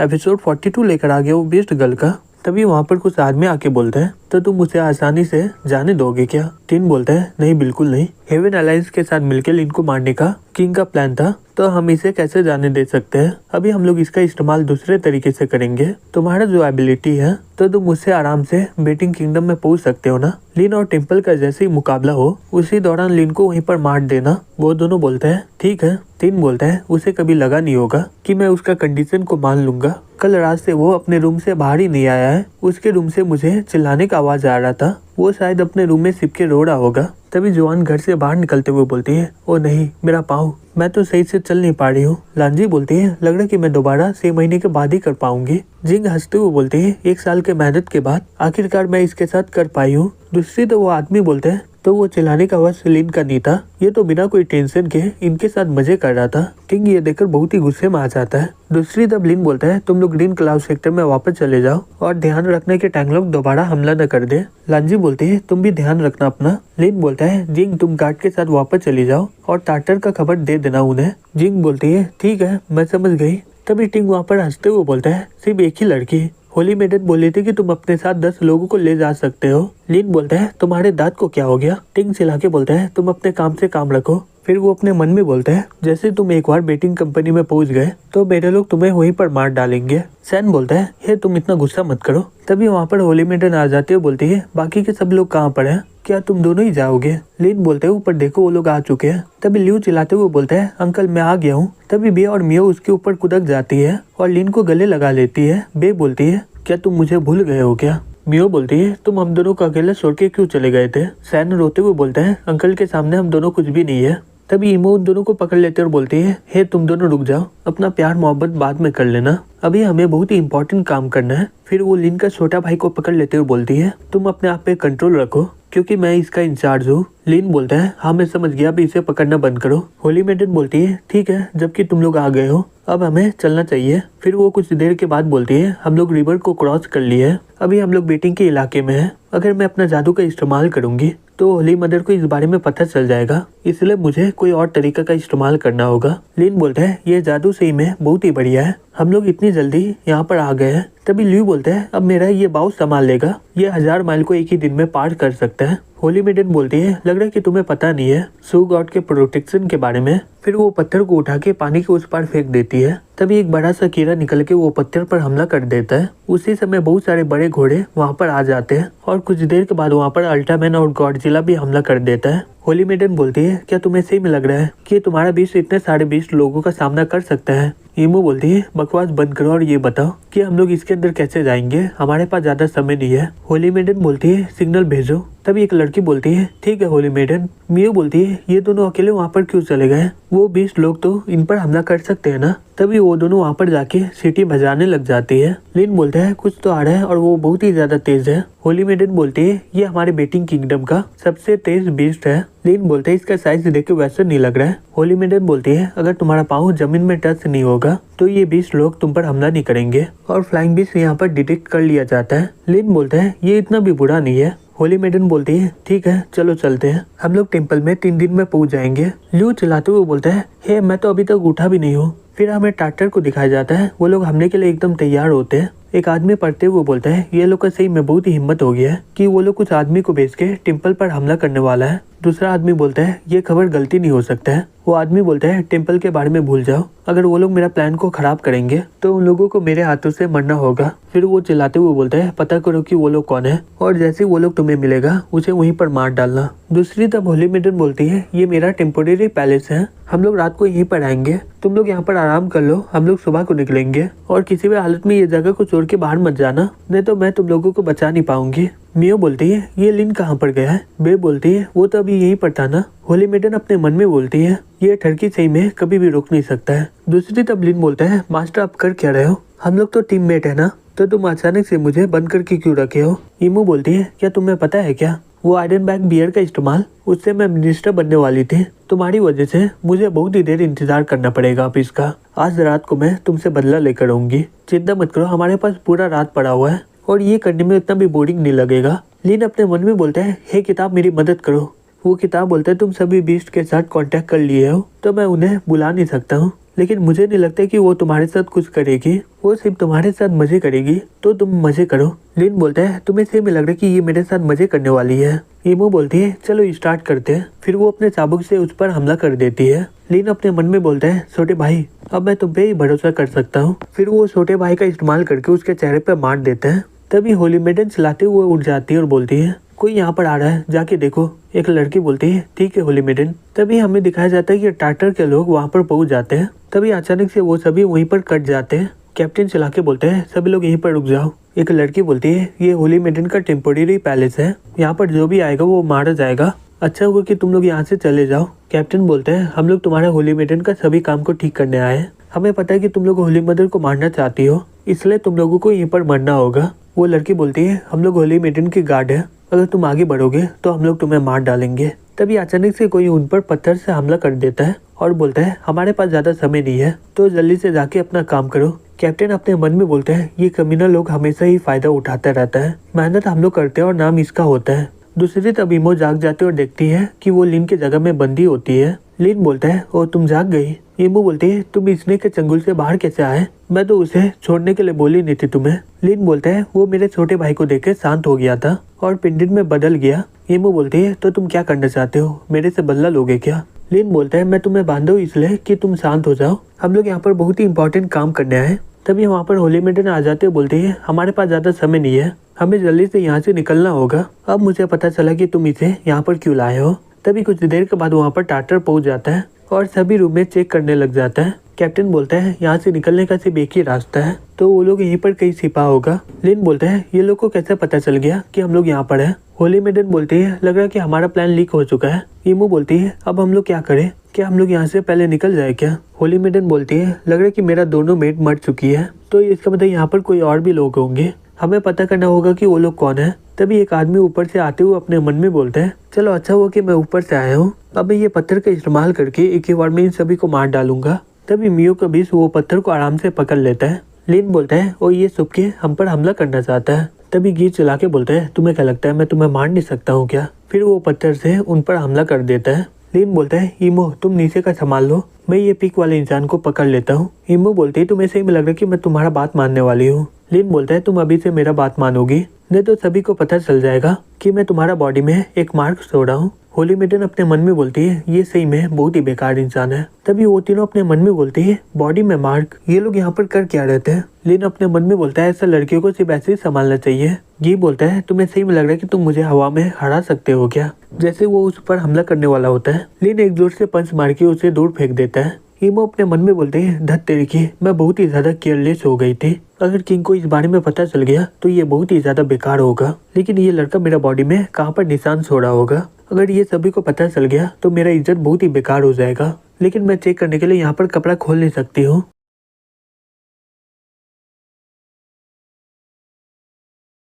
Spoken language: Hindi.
एपिसोड 42 लेकर आ गया वो बेस्ट गर्ल का। तभी वहाँ पर कुछ आदमी आके बोलते हैं तो तुम उसे आसानी से जाने दोगे क्या? टिन बोलता है नहीं बिल्कुल नहीं, हेवन अलायंस के साथ मिलकर लिन को मारने का किंग का प्लान था, तो हम इसे कैसे जाने दे सकते हैं। अभी हम लोग इसका इस्तेमाल दूसरे तरीके से करेंगे। तुम्हारा जो एबिलिटी है तो तुम उससे आराम से बेटिंग किंगडम में पहुंच सकते हो ना। लिन और टेम्पल का जैसे ही मुकाबला हो उसी दौरान लिन को वहीं पर मार देना। वो दोनों बोलते हैं ठीक है। टिन बोलता है उसे कभी लगा नहीं होगा कि मैं उसका कंडीशन को मान लूंगा। कल रात से वो अपने रूम से बाहर ही नहीं आया है। उसके रूम से मुझे चिल्लाने का आवाज आ रहा था। वो शायद अपने रूम में सिप के रो रहा होगा। तभी जोआन घर से बाहर निकलते हुए बोलती है ओ नहीं मेरा पाँव, मैं तो सही से चल नहीं पा रही हूँ। लांजी बोलती है लग रहा है कि मैं दोबारा 6 महीने के बाद ही कर पाऊंगी। जिंग हंसते हुए बोलती है 1 साल के मेहनत के बाद आखिरकार मैं इसके साथ कर पाई हूँ। दूसरी तो वो आदमी बोलते हैं तो वो चिल्लाने का आवाज लिन का नहीं था, ये तो बिना कोई टेंशन के इनके साथ मजे कर रहा था। किंग ये देखकर बहुत ही गुस्से में आ जाता है। दूसरी तब लिन बोलता है तुम लोग ग्रीन क्लाउड सेक्टर में वापस चले जाओ और ध्यान रखने के टैंक लोग दोबारा हमला न कर दे। लांजी बोलती है तुम भी ध्यान रखना अपना। लिन बोलता है जिंग तुम गार्ड के साथ वापस चली जाओ और टार्टर का खबर दे देना उन्हें। जिंग बोलती है ठीक है मैं समझ गई। तभी टिंग वहाँ पर हंसते हुए बोलता है सिर्फ एक ही लड़की। होली मेडन बोली थी कि तुम अपने साथ 10 लोगों को ले जा सकते हो। लिन बोलता है तुम्हारे दांत को क्या हो गया? टिंग चिल्ला के बोलता है तुम अपने काम से काम रखो। फिर वो अपने मन में बोलता है जैसे तुम एक बार बेटिंग कंपनी में पहुंच गए तो मेरे लोग तुम्हें वहीं पर मार डालेंगे। सैन बोलता है हे तुम इतना गुस्सा मत करो। तभी वहाँ पर होली मेडन आ जाती है, बोलती है बाकी के सब लोग कहाँ पर हैं? क्या तुम दोनों ही जाओगे? लिन बोलते हैं ऊपर देखो वो लोग आ चुके हैं। तभी लियू चिल्लाते हुए बोलता है अंकल मैं आ गया हूँ। तभी बे और मियो उसके ऊपर कुदक जाती है और लिन को गले लगा लेती है। बे बोलती है क्या तुम मुझे भूल गए हो क्या? मियो बोलती है तुम हम दोनों को अकेले छोड़ के क्यों चले गए थे? सैन रोते हुए बोलता है अंकल के सामने हम दोनों कुछ भी नहीं है। तभी इमो उन दोनों को पकड़ लेते और बोलती है हे तुम दोनों रुक जाओ, अपना प्यार मोहब्बत बाद में कर लेना, अभी हमें बहुत ही इंपॉर्टेंट काम करना है। फिर वो लिन का छोटा भाई को पकड़ लेते हुए बोलती है तुम अपने आप पे कंट्रोल रखो क्योंकि मैं इसका इंचार्ज हूँ। लिन बोलता है हाँ मैं समझ गया, अभी इसे पकड़ना बंद करो। होली मेडन बोलती है ठीक है जबकि तुम लोग आ गए हो अब हमें चलना चाहिए। फिर वो कुछ देर के बाद बोलती है हम लोग रिवर को क्रॉस कर लिए है, अभी हम लोग बेटिंग के इलाके में है। अगर मैं अपना जादू का इस्तेमाल करूंगी तो होली मदर को इस बारे में पता चल जाएगा, इसलिए मुझे कोई और तरीका का इस्तेमाल करना होगा। लिन बोलता है ये जादू सही में बहुत ही बढ़िया है, हम लोग इतनी जल्दी यहाँ पर आ गए हैं। तभी ल्यू बोलता है अब मेरा ये बाउ संभाल लेगा, ये 1000 माइल को एक ही दिन में पार कर सकता है। होली मेडन बोलती है लग रहा है कि तुम्हें पता नहीं है सू गॉड के प्रोटेक्शन के बारे में। फिर वो पत्थर को उठा के पानी के उस पार फेंक देती है। तभी एक बड़ा सा कीड़ा निकल के वो पत्थर पर हमला कर देता है। उसी समय बहुत सारे बड़े घोड़े वहाँ पर आ जाते हैं और कुछ देर के बाद वहाँ पर अल्ट्रामैन और गॉडजिला भी हमला कर देता है। होली मेडन बोलती है क्या तुम्हें सही में लग रहा है कि तुम्हारा बीस्ट इतने सारे 20 लोगों का सामना कर सकता है? ईमो बोलती है बकवास बंद करो और ये बताओ कि हम लोग इसके अंदर कैसे जाएंगे, हमारे पास ज्यादा समय नहीं है। होली मेडन बोलती है सिग्नल भेजो। तभी एक लड़की बोलती है ठीक है होली मेडन। मियो बोलती है ये दोनों अकेले वहाँ पर क्यों चले गए, वो 20 लोग तो इन पर हमला कर सकते हैं ना। तभी वो दोनों वहाँ पर जाके सीटी बजाने लग जाती है। लिन बोलता है कुछ तो आ रहा है और वो बहुत ही ज्यादा तेज है। होली मेडन बोलती है ये हमारे बेटिंग किंगडम का सबसे तेज बीस्ट है। लिन बोलते है इसका साइज देख के वैसा नहीं लग रहा है। होली मेडन बोलती है अगर तुम्हारा पाँव जमीन में टच नहीं होगा तो ये 20 लोग तुम पर हमला नहीं करेंगे और फ्लाइंग बीस्ट यहाँ पर डिटेक्ट कर लिया जाता है। लिन बोलता है ये इतना भी बुरा नहीं है। होली मेडन बोलती है ठीक है चलो चलते हैं, हम लोग टेम्पल में 3 दिन में पहुंच जाएंगे। ल्यू चिल्लाते हुए बोलता है हे मैं तो अभी तक उठा भी नहीं हूँ। फिर हमें टार्टर को दिखाया जाता है, वो लोग हमले के लिए एकदम तैयार होते हैं। एक आदमी पढ़ते हुए बोलता है ये लोग का सही में बहुत ही हिम्मत हो गया है कि वो लोग कुछ आदमी को भेज के टेम्पल पर हमला करने वाला है। दूसरा आदमी बोलता है ये खबर गलती नहीं हो सकता है। वो आदमी बोलता है टेम्पल के बारे में भूल जाओ, अगर वो लोग मेरा प्लान को खराब करेंगे तो उन लोगों को मेरे हाथों से मरना होगा। फिर वो चिल्लाते हुए बोलता है पता करो कि वो लोग कौन है और जैसे वो लोग तुम्हें मिलेगा उसे वहीं पर मार डालना। दूसरी तब होली मेडन बोलती है ये मेरा टेम्पोरेरी पैलेस है, हम लोग रात को यहीं पर आएंगे, तुम लोग यहाँ पर आराम कर लो, हम लोग सुबह को निकलेंगे और किसी भी हालत में ये जगह को छोड़ के बाहर मत जाना, नहीं तो मैं तुम लोगों को बचा नहीं पाऊंगी। मियो बोलती है ये लिन कहाँ पर गया है? बे बोलती है वो तो अभी यहीं पर था ना। होली मेडन अपने मन में बोलती है ये ठरकी सही में कभी भी रुक नहीं सकता है। दूसरी तब लिन बोलता है मास्टर आप कर क्या रहे हो, हम लोग तो टीममेट है ना, तो तुम अचानक से मुझे बंद करके क्यों रखे हो? इमो बोलती है क्या तुम्हें पता है क्या वो आयरन बैग बियर का इस्तेमाल उससे मैं मिनिस्टर बनने वाली थी, तुम्हारी वजह से मुझे बहुत ही देर इंतजार करना पड़ेगा अब इसका। आज रात को मैं तुमसे बदला लेकर आऊंगी, चिंता मत करो, हमारे पास पूरा रात पड़ा हुआ है और ये करने में इतना भी बोरिंग नहीं लगेगा। लिन अपने मन में बोलता है हे किताब मेरी मदद करो, वो किताब बोलता है तुम सभी बीस्ट के साथ कांटेक्ट कर लिए हो तो मैं उन्हें बुला नहीं सकता हूँ, लेकिन मुझे नहीं लगता कि वो तुम्हारे साथ कुछ करेगी, वो सिर्फ तुम्हारे साथ मजे करेगी, तो तुम मजे करो। लिन बोलता है तुम्हें सही में लग रहा है कि ये मेरे साथ मजे करने वाली है। ईमो बोलती है चलो स्टार्ट करते हैं। फिर वो अपने चाबुक से उस पर हमला कर देती है। लिन अपने मन में बोलता है छोटे भाई अब मैं तुम पे ही भरोसा कर सकता हूँ। फिर वो छोटे भाई का इस्तेमाल करके उसके चेहरे पर मार देता है। तभी होली मेडन चलाते हुए उठ जाती है और बोलती है कोई यहाँ पर आ रहा है, जाके देखो। एक लड़की बोलती है ठीक है होली मेडन। तभी हमें दिखाया जाता है कि टाटर के लोग वहाँ पर पहुंच जाते हैं। तभी अचानक से वो सभी वहीं पर कट जाते हैं। कैप्टन चला के बोलते हैं सभी लोग यहीं पर रुक जाओ। एक लड़की बोलती है ये होली मेडन का टेम्पोररी पैलेस है, यहाँ पर जो भी आएगा वो मारा जाएगा, अच्छा हुआ कि तुम लोग यहाँ से चले जाओ। कैप्टन बोलते हैं हम लोग तुम्हारे होली मेडन का सभी काम को ठीक करने आए हैं, हमें पता है कि तुम लोग होली मदर को मारना चाहती हो, इसलिए तुम लोगों को यहीं पर मरना होगा। वो लड़की बोलती है हम लोग होली मेडन की गार्ड है, अगर तुम आगे बढ़ोगे तो हम लोग तुम्हें मार डालेंगे। तभी अचानक से कोई उन पर पत्थर से हमला कर देता है और बोलता है हमारे पास ज्यादा समय नहीं है तो जल्दी से जाके अपना काम करो। कैप्टन अपने मन में बोलते हैं ये कमीना लोग हमेशा ही फायदा उठाता रहता है, मेहनत हम लोग करते हैं और नाम इसका होता है। दूसरी तरफ ईमो जाग जाती है और देखती है कि वो लिन के जगह में बंदी होती है। लिन बोलता है ओ तुम जाग गई। ईमो बोलती है तुम इसने के चंगुल से बाहर कैसे आए, मैं तो उसे छोड़ने के लिए बोली नहीं थी तुम्हें। लिन बोलता है वो मेरे छोटे भाई को देख के शांत हो गया था और पिंडित में बदल गया। ईमो बोलती है तो तुम क्या करना चाहते हो, मेरे से बदला लोगे क्या। लिन बोलता है मैं तुम्हें बांधा हूँ इसलिए कि तुम शांत हो जाओ, हम लोग यहाँ पर बहुत ही इंपॉर्टेंट काम करने आए। तभी वहाँ पर होली मेडन आ जाते हुए बोलती है हमारे पास ज्यादा समय नहीं है, हमें जल्दी से यहाँ से निकलना होगा। अब मुझे पता चला कि तुम इसे यहाँ पर क्यों लाए हो। तभी कुछ देर के बाद वहाँ पर टाटर पहुँच जाता है और सभी रूम में चेक करने लग जाता है। कैप्टन बोलता है यहाँ से निकलने का सिर्फ एक ही रास्ता है, तो वो लोग यहीं पर कहीं छिपा होगा। लिन बोलता है ये लोग को कैसे पता चल गया कि हम लोग यहाँ पर है। होली मेडन बोलती है लग रहा है कि हमारा प्लान लीक हो चुका है। ईमो बोलती है अब हम लोग क्या करें, क्या हम लोग यहाँ से पहले निकल जाए क्या। होली मेडन बोलती है लग रहा है कि मेरा दोनों मेट मर चुकी है, तो इसका मतलब यहाँ पर कोई और भी लोग होंगे, हमें पता करना होगा कि वो लोग कौन है। तभी एक आदमी ऊपर से आते हुए अपने मन में बोलते हैं चलो अच्छा हुआ कि मैं ऊपर से आया हूँ, अब मैं ये पत्थर का इस्तेमाल करके एक ही बार में इन सभी को मार डालूंगा। तभी मियो का बीस वो पत्थर को आराम से पकड़ लेता है। लिन बोलता है और ये सुबह के हम पर हमला करना चाहता है। तभी गीत चला के बोलता है तुम्हें क्या लगता है मैं तुम्हें मार नहीं सकता हूँ क्या। फिर वो पत्थर से उन पर हमला कर देता है। लिन बोलता है ईमो तुम नीचे का संभाल लो, मैं ये पिक वाले इंसान को पकड़ लेता हूँ। ईमो बोलती है तुम्हें सही में लग रहा है कि मैं तुम्हारा बात मानने वाली हूँ। लिन बोलता है तुम अभी से मेरा बात मानोगी, नहीं तो सभी को पता चल जाएगा कि मैं तुम्हारा बॉडी में एक मार्क छोड़ा हूँ। होली मेडन अपने मन में बोलती है ये सही में बहुत ही बेकार इंसान है। तभी वो तीनों अपने मन में बोलती है बॉडी में मार्क, ये लोग यहाँ पर कर क्या रहते हैं। लिन अपने मन में बोलता है ऐसा लड़कियों को सिर्फ ऐसे ही संभालना चाहिए। गी बोलता है तुम्हें सही में लग रहा है कि तुम मुझे हवा में हरा सकते हो क्या, जैसे वो उस पर हमला करने वाला होता है। लिन एक जोर से पंच मार के उसे दूर फेंक देता है। ईमो अपने मन में बोलते हैं धत तेरी की, मैं बहुत ही ज्यादा केयरलेस हो गई थी, अगर किंग को इस बारे में पता चल गया तो ये बहुत ही ज्यादा बेकार होगा, लेकिन ये लड़का मेरा बॉडी में कहाँ पर निशान छोड़ा होगा, अगर ये सभी को पता चल गया तो मेरा इज्जत बहुत ही बेकार हो जाएगा। लेकिन मैं चेक करने के लिए यहाँ पर कपड़ा खोल नहीं सकती हूँ।